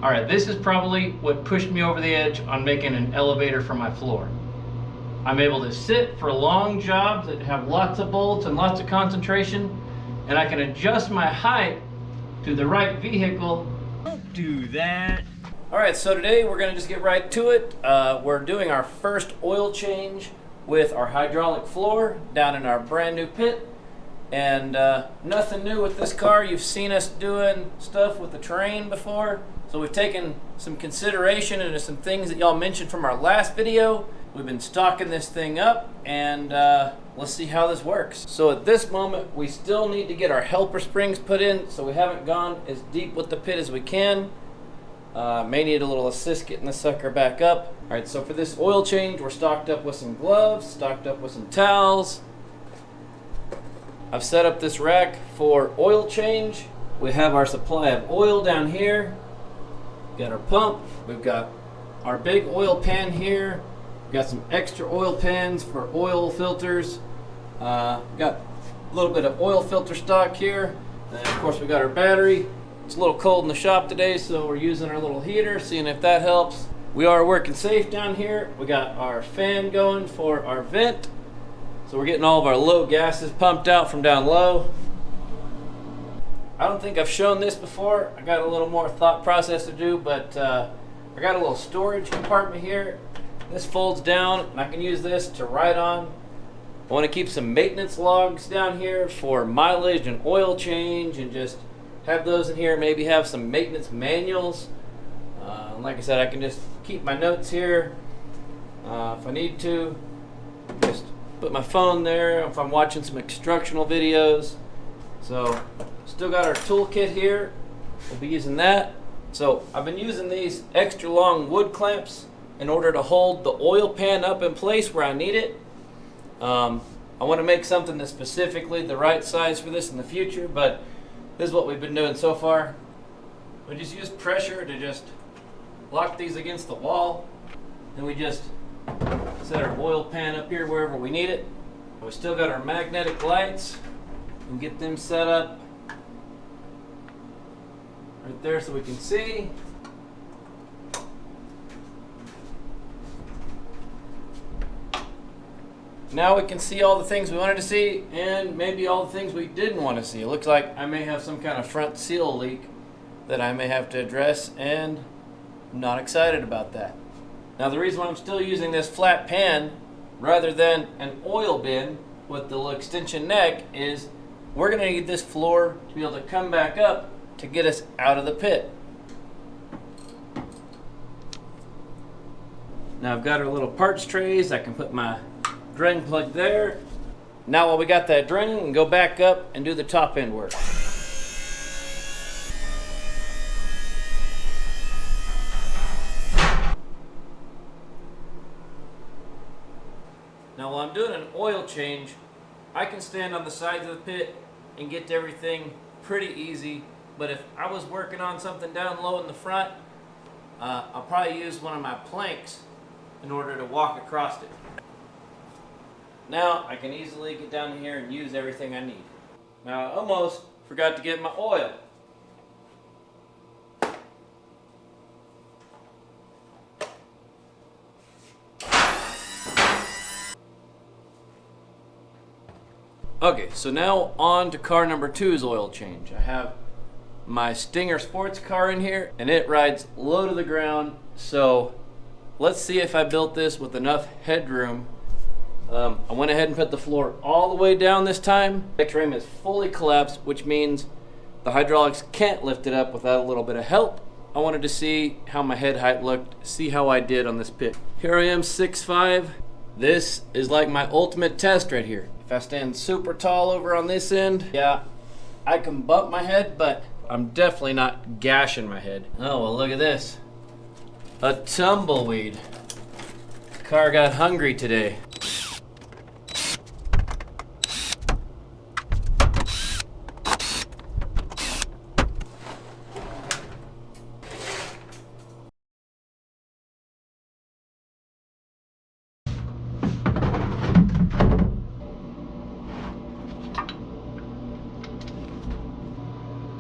All right, this is probably what pushed me over the edge on making an elevator for my floor. I'm able to sit for long jobs that have lots of bolts and lots of concentration, and I can adjust my height to the right vehicle. Don't do that. All right, so today we're gonna just get right to it. We're doing our first oil change with our hydraulic floor down in our brand new pit. And nothing new with this car. You've seen us doing stuff with the terrain before. So we've taken some consideration into some things that y'all mentioned from our last video. We've been stocking this thing up, and let's see how this works. So at this moment, we still need to get our helper springs put in, so we haven't gone as deep with the pit as we can. May need a little assist getting the sucker back up. All right, so for this oil change, we're stocked up with some gloves, stocked up with some towels. I've set up this rack for oil change. We have our supply of oil down here. We've got our pump. We've got our big oil pan here. We've got some extra oil pans for oil filters. Got a little bit of oil filter stock here. And of course we got our battery. It's a little cold in the shop today, so we're using our little heater, seeing if that helps. We are working safe down here. We got our fan going for our vent. So we're getting all of our low gases pumped out from down low. I don't think I've shown this before. I got a little more thought process to do, but I got a little storage compartment here. This folds down, and I can use this to write on. I want to keep some maintenance logs down here for mileage and oil change, and just have those in here. Maybe have some maintenance manuals. Like I said, I can just keep my notes here if I need to. Just put my phone there if I'm watching some instructional videos. So still got our toolkit here. We'll be using that. So I've been using these extra long wood clamps in order to hold the oil pan up in place where I need it. I want to make something that's specifically the right size for this in the future, but this is what we've been doing so far. We just use pressure to just lock these against the wall. Then we just set our oil pan up here wherever we need it. We still got our magnetic lights. We'll get them set up right there so we can see. Now we can see all the things we wanted to see, and maybe all the things we didn't want to see. It looks like I may have some kind of front seal leak that I may have to address, and I'm not excited about that. Now the reason why I'm still using this flat pan rather than an oil bin with the little extension neck is we're going to need this floor to be able to come back up to get us out of the pit. Now I've got our little parts trays. I can put my drain plug there. Now while we got that draining, we can go back up and do the top end work. Now while I'm doing an oil change, I can stand on the sides of the pit and get to everything pretty easy. But if I was working on something down low in the front, I'll probably use one of my planks in order to walk across it. Now I can easily get down here and use everything I need. Now I almost forgot to get my oil. Okay, so now on to car number 2's oil change. I have my Stinger sports car in here, and it rides low to the ground. So let's see if I built this with enough headroom. I went ahead and put the floor all the way down this time. The frame is fully collapsed, which means the hydraulics can't lift it up without a little bit of help. I wanted to see how my head height looked, see how I did on this pit. Here I am, 6'5". This is like my ultimate test right here. If I stand super tall over on this end, yeah, I can bump my head, but I'm definitely not gashing my head. Oh, well, look at this. A tumbleweed. Car got hungry today.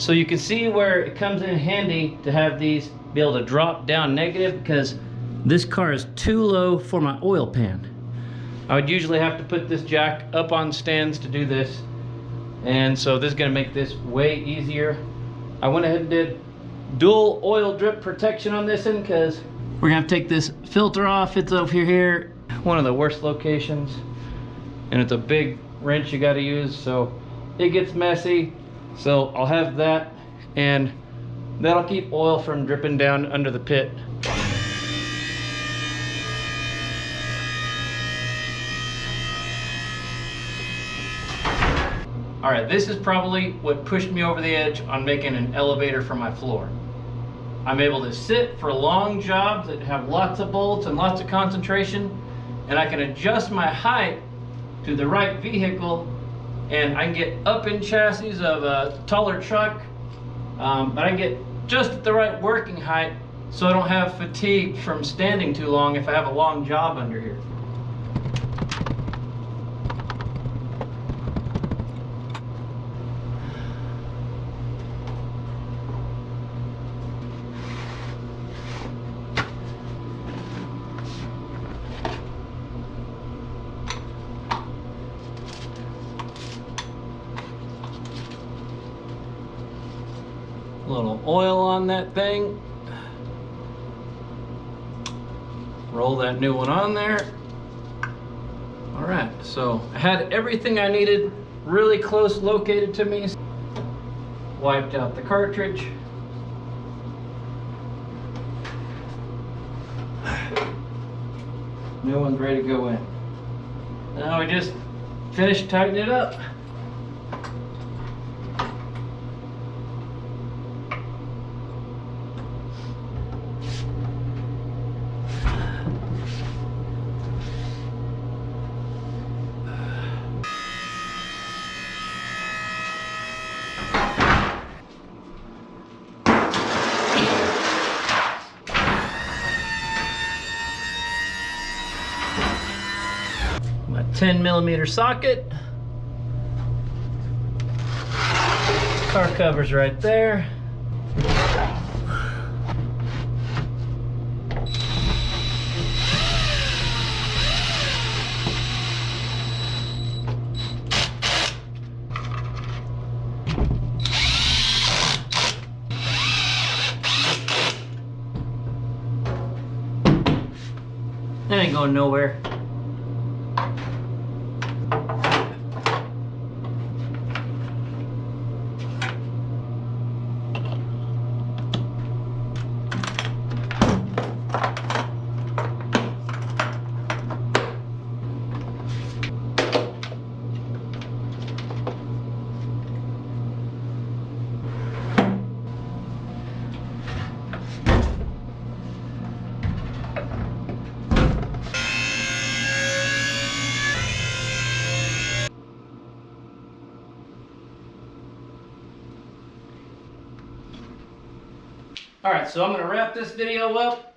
So you can see where it comes in handy to have these be able to drop down negative, because this car is too low for my oil pan. I would usually have to put this jack up on stands to do this, and so this is going to make this way easier. I went ahead and did dual oil drip protection on this end because we're going to have to take this filter off. It's over here, one of the worst locations, and it's a big wrench you got to use, so it gets messy. So I'll have that, and that'll keep oil from dripping down under the pit. All right, this is probably what pushed me over the edge on making an elevator for my floor. I'm able to sit for long jobs that have lots of bolts and lots of concentration, and I can adjust my height to the right vehicle, and I can get up in chassis of a taller truck, but I get just at the right working height so I don't have fatigue from standing too long if I have a long job under here. A little oil on that thing. Roll that new one on there. All right, so I had everything I needed really close located to me. Wiped out the cartridge. New one's ready to go in. Now we just finished tightening it up. My 10mm socket. Car cover's right there. That ain't going nowhere. All right, so I'm gonna wrap this video up.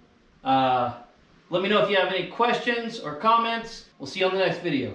Let me know if you have any questions or comments. We'll see you on the next video.